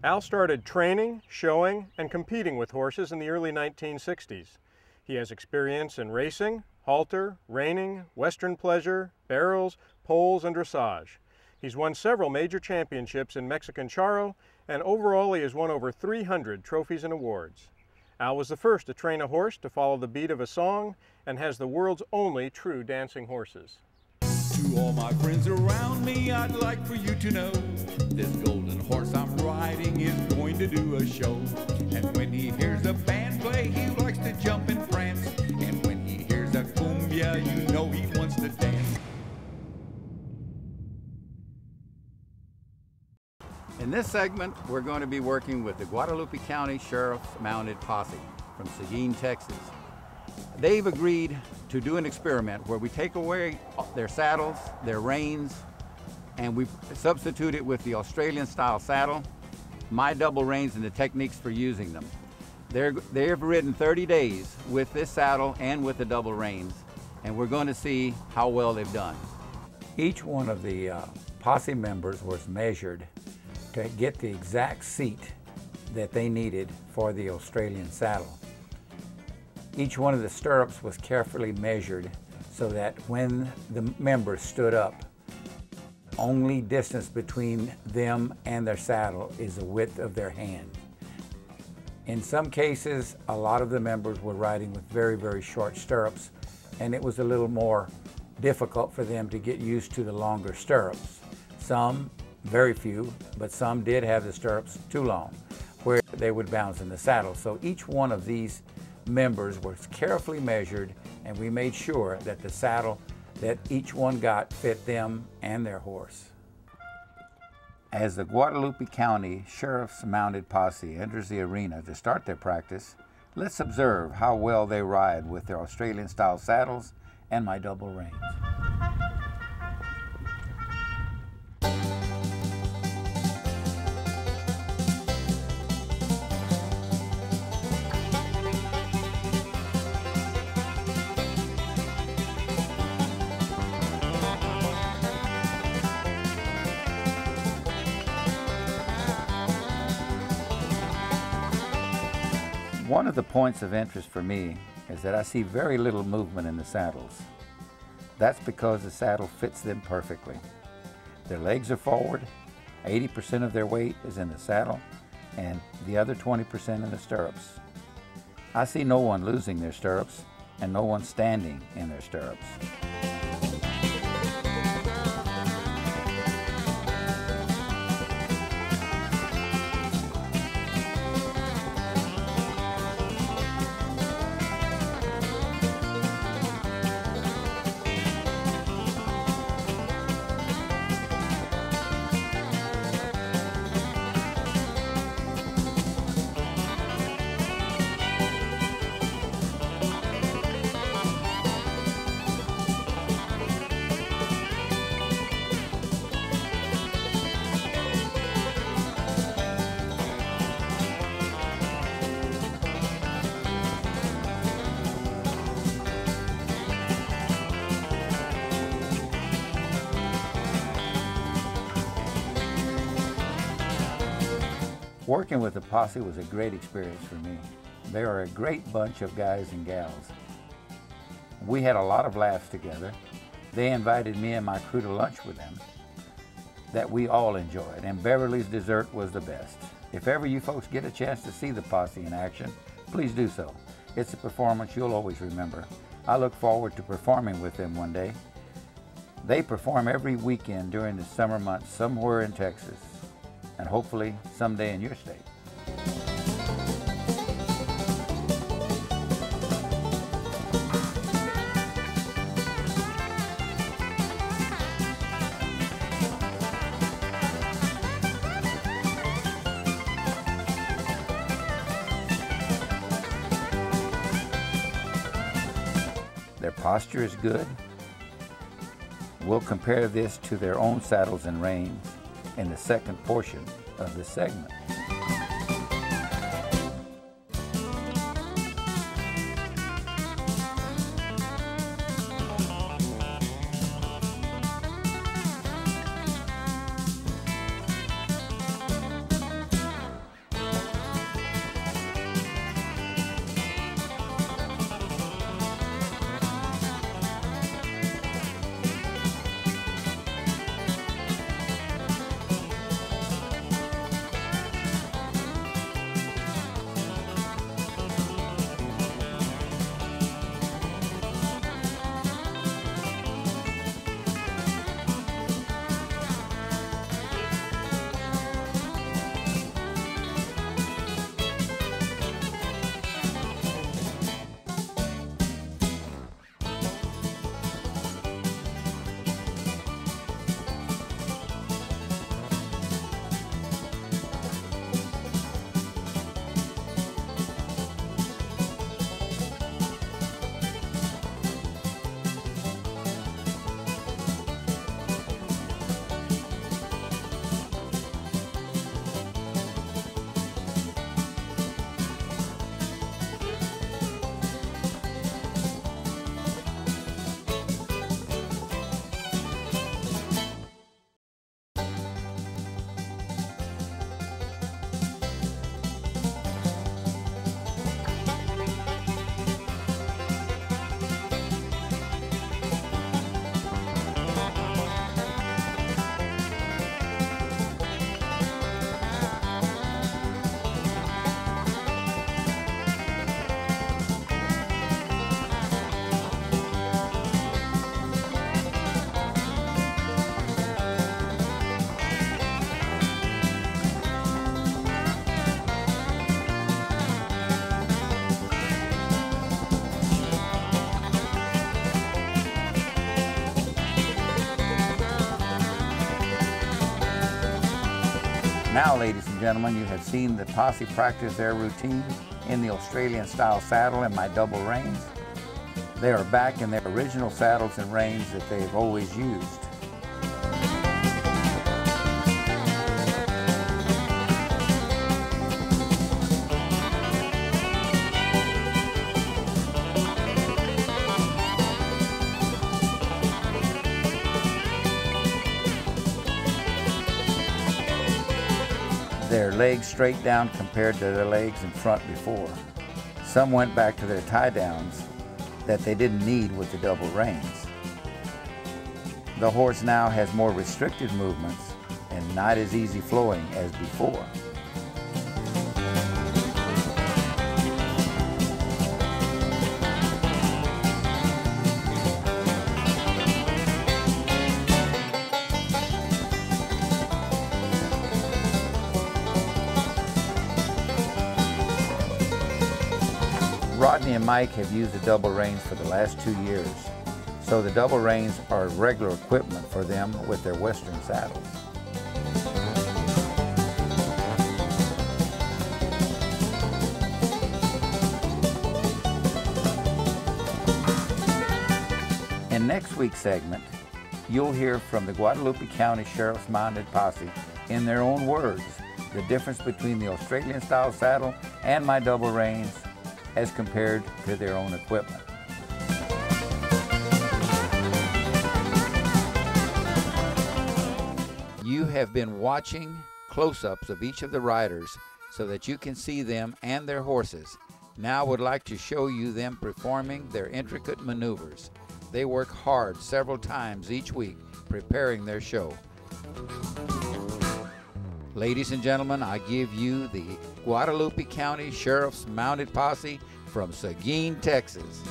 Al started training, showing, and competing with horses in the early 1960s. He has experience in racing, halter, reining, western pleasure, barrels, poles, and dressage. He's won several major championships in Mexican charro, and overall he has won over 300 trophies and awards. Al was the first to train a horse to follow the beat of a song and has the world's only true dancing horses. To all my friends around me, I'd like for you to know this golden horse I'm riding is going to do a show. And when he hears a band play, he likes to jump and prance. And when he hears a cumbia, you know he wants to dance. In this segment, we're going to be working with the Guadalupe County Sheriff's Mounted Posse from Seguin, Texas. They've agreed to do an experiment where we take away their saddles, their reins, and we substitute it with the Australian style saddle, my double reins, and the techniques for using them. They've ridden 30 days with this saddle and with the double reins, and we're going to see how well they've done. Each one of the posse members was measured to get the exact seat that they needed for the Australian saddle. Each one of the stirrups was carefully measured so that when the members stood up, only distance between them and their saddle is the width of their hand. In some cases, a lot of the members were riding with very, very short stirrups, and it was a little more difficult for them to get used to the longer stirrups. Some, very few, but some did have the stirrups too long, where they would bounce in the saddle. So each one of these members was carefully measured, and we made sure that the saddle that each one got fit them and their horse. As the Guadalupe County Sheriff's Mounted Posse enters the arena to start their practice, let's observe how well they ride with their Australian style saddles and my double reins. One of the points of interest for me is that I see very little movement in the saddles. That's because the saddle fits them perfectly. Their legs are forward, 80% of their weight is in the saddle, and the other 20% in the stirrups. I see no one losing their stirrups and no one standing in their stirrups. Working with the posse was a great experience for me. They are a great bunch of guys and gals. We had a lot of laughs together. They invited me and my crew to lunch with them that we all enjoyed, and Beverly's dessert was the best. If ever you folks get a chance to see the posse in action, please do so. It's a performance you'll always remember. I look forward to performing with them one day. They perform every weekend during the summer months somewhere in Texas, and hopefully someday in your state. Their posture is good. We'll compare this to their own saddles and reins in the second portion of this segment. Now, ladies and gentlemen, you have seen the posse practice their routine in the Australian style saddle and my double reins. They are back in their original saddles and reins that they've always used. Their legs straight down compared to their legs in front before. Some went back to their tie downs that they didn't need with the double reins. The horse now has more restricted movements and not as easy flowing as before. Rodney and Mike have used the double reins for the last 2 years, so the double reins are regular equipment for them with their Western saddles. In next week's segment, you'll hear from the Guadalupe County Sheriff's Mounted Posse in their own words the difference between the Australian style saddle and my double reins as compared to their own equipment. You have been watching close-ups of each of the riders so that you can see them and their horses. Now I would like to show you them performing their intricate maneuvers. They work hard several times each week preparing their show. Ladies and gentlemen, I give you the Guadalupe County Sheriff's Mounted Posse from Seguin, Texas.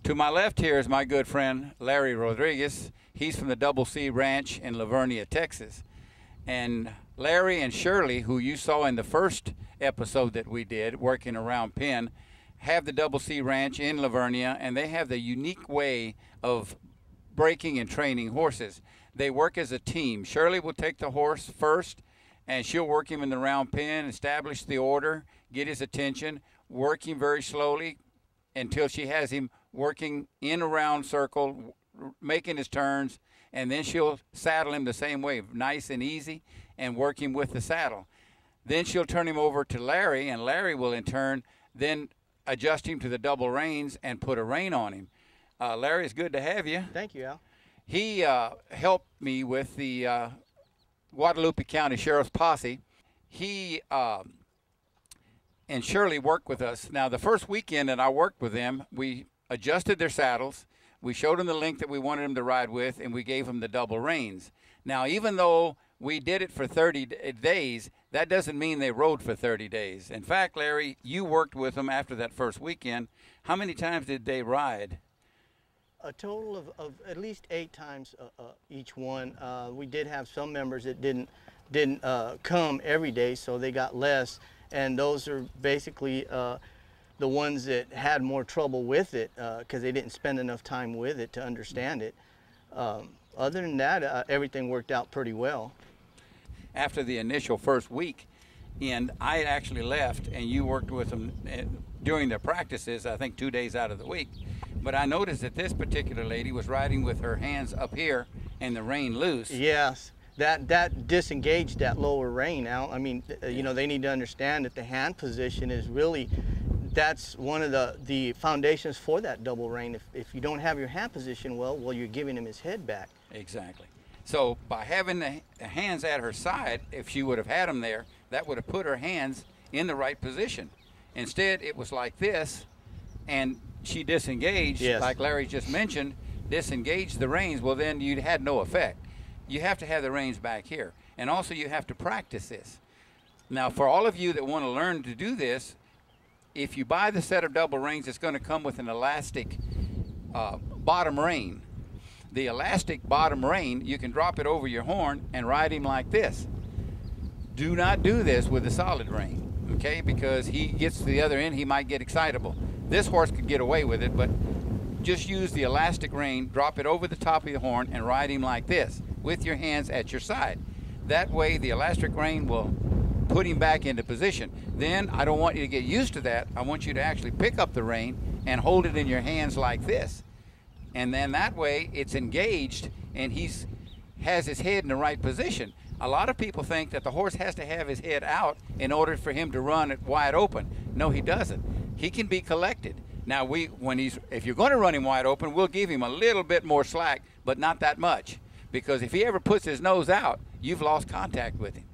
To my left here is my good friend Larry Rodriguez. He's from the Double C Ranch in Lavernia, Texas. And Larry and Shirley, who you saw in the first episode that we did, working around pen, have the Double C Ranch in Lavernia, and they have the unique way of breaking and training horses. They work as a team. Shirley will take the horse first, and she'll work him in the round pen, establish the order, get his attention, work him very slowly until she has him working in a round circle, making his turns, and then she'll saddle him the same way, nice and easy, and work him with the saddle. Then she'll turn him over to Larry, and Larry will in turn then adjust him to the double reins and put a rein on him. Larry, it's good to have you. Thank you, Al. He helped me with the Guadalupe County Sheriff's Posse. He and Shirley worked with us. Now, the first weekend that I worked with them, we adjusted their saddles. We showed them the length that we wanted them to ride with, and we gave them the double reins. Now, even though we did it for 30 days, that doesn't mean they rode for 30 days. In fact, Larry, you worked with them after that first weekend. How many times did they ride? A total of at least 8 times each one. We did have some members that didn't come every day, so they got less. And those are basically the ones that had more trouble with it because they didn't spend enough time with it to understand it. Other than that, everything worked out pretty well. After the initial first week, and I actually left, and you worked with them during their practices, I think 2 days out of the week. But I noticed that this particular lady was riding with her hands up here and the rein loose. Yes, that disengaged that lower rein, Al. I mean, you know, they need to understand that the hand position is really, that's one of the foundations for that double rein. If you don't have your hand position well, you're giving him his head back. Exactly. So by having the hands at her side, if she would have had them there, that would have put her hands in the right position. Instead, it was like this, and she disengaged, yes, like Larry just mentioned, disengaged the reins. Well, then you had no effect. You have to have the reins back here. And also you have to practice this. Now, for all of you that want to learn to do this, if you buy the set of double reins, it's going to come with an elastic bottom rein. The elastic bottom rein, you can drop it over your horn and ride him like this. Do not do this with a solid rein, okay? Because he gets to the other end, he might get excitable. This horse could get away with it, but just use the elastic rein, drop it over the top of your horn, and ride him like this with your hands at your side. That way, the elastic rein will put him back into position. Then, I don't want you to get used to that. I want you to actually pick up the rein and hold it in your hands like this. And then that way, it's engaged, and has his head in the right position. A lot of people think that the horse has to have his head out in order for him to run it wide open. No, he doesn't. He can be collected. Now, if you're going to run him wide open, we'll give him a little bit more slack, but not that much. Because if he ever puts his nose out, you've lost contact with him.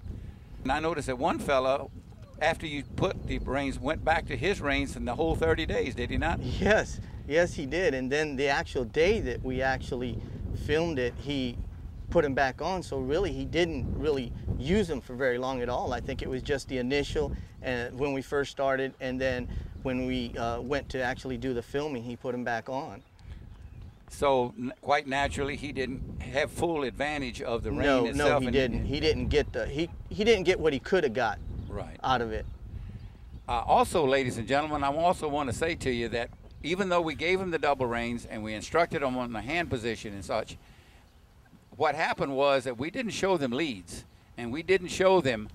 And I noticed that one fella, after you put the reins, went back to his reins in the whole 30 days, did he not? Yes, yes he did. And then the actual day that we actually filmed it, he put him back on. So really, he didn't really use them for very long at all. I think it was just the initial, and when we first started, and then when we went to actually do the filming, he put him back on. So quite naturally, he didn't have full advantage of the rein itself. No, he didn't. He didn't get he didn't get what he could have got out of it. Also, ladies and gentlemen, I also want to say to you that even though we gave him the double reins and we instructed him on the hand position and such, what happened was that we didn't show them leads, and we didn't show them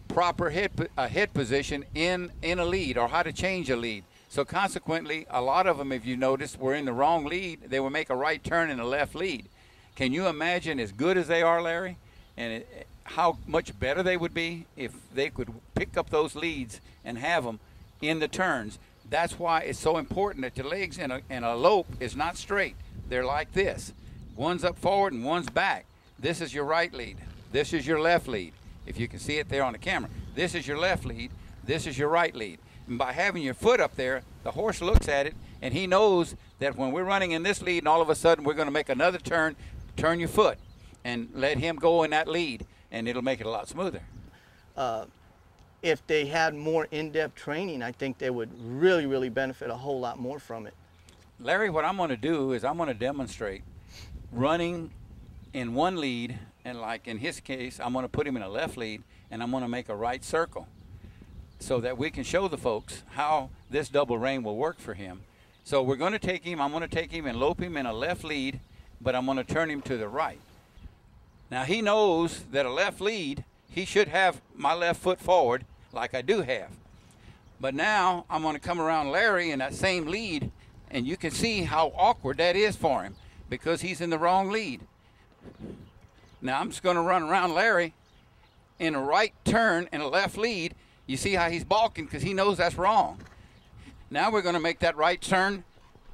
proper head position in a lead, or how to change a lead. So consequently, a lot of them, if you notice, were in the wrong lead. They would make a right turn in a left lead. Can you imagine, as good as they are, Larry, and how much better they would be if they could pick up those leads and have them in the turns? That's why it's so important that your legs in a lope is not straight. They're like this. One's up forward and one's back. This is your right lead. This is your left lead. If you can see it there on the camera. This is your left lead. This is your right lead. And by having your foot up there, the horse looks at it, and he knows that when we're running in this lead and all of a sudden we're going to make another turn, turn your foot and let him go in that lead, and it'll make it a lot smoother. if they had more in-depth training, I think they would really, really benefit a whole lot more from it. Larry, what I'm going to do is I'm going to demonstrate running in one lead, and like in his case, I'm going to put him in a left lead, and I'm going to make a right circle so that we can show the folks how this double rein will work for him. So we're going to take him, I'm going to take him and lope him in a left lead, but I'm going to turn him to the right. Now he knows that a left lead, he should have my left foot forward like I do have. But now I'm going to come around Larry in that same lead, and you can see how awkward that is for him because he's in the wrong lead. Now I'm just going to run around Larry in a right turn and a left lead. You see how he's balking because he knows that's wrong. Now we're going to make that right turn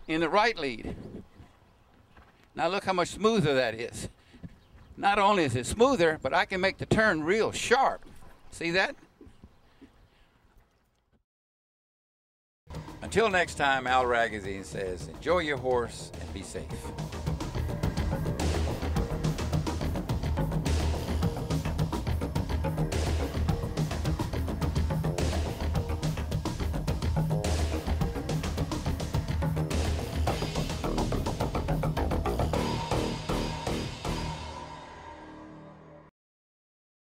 in the right lead. Now look how much smoother that is. Not only is it smoother, but I can make the turn real sharp. See that? Until next time, Al Ragusin says, enjoy your horse and be safe.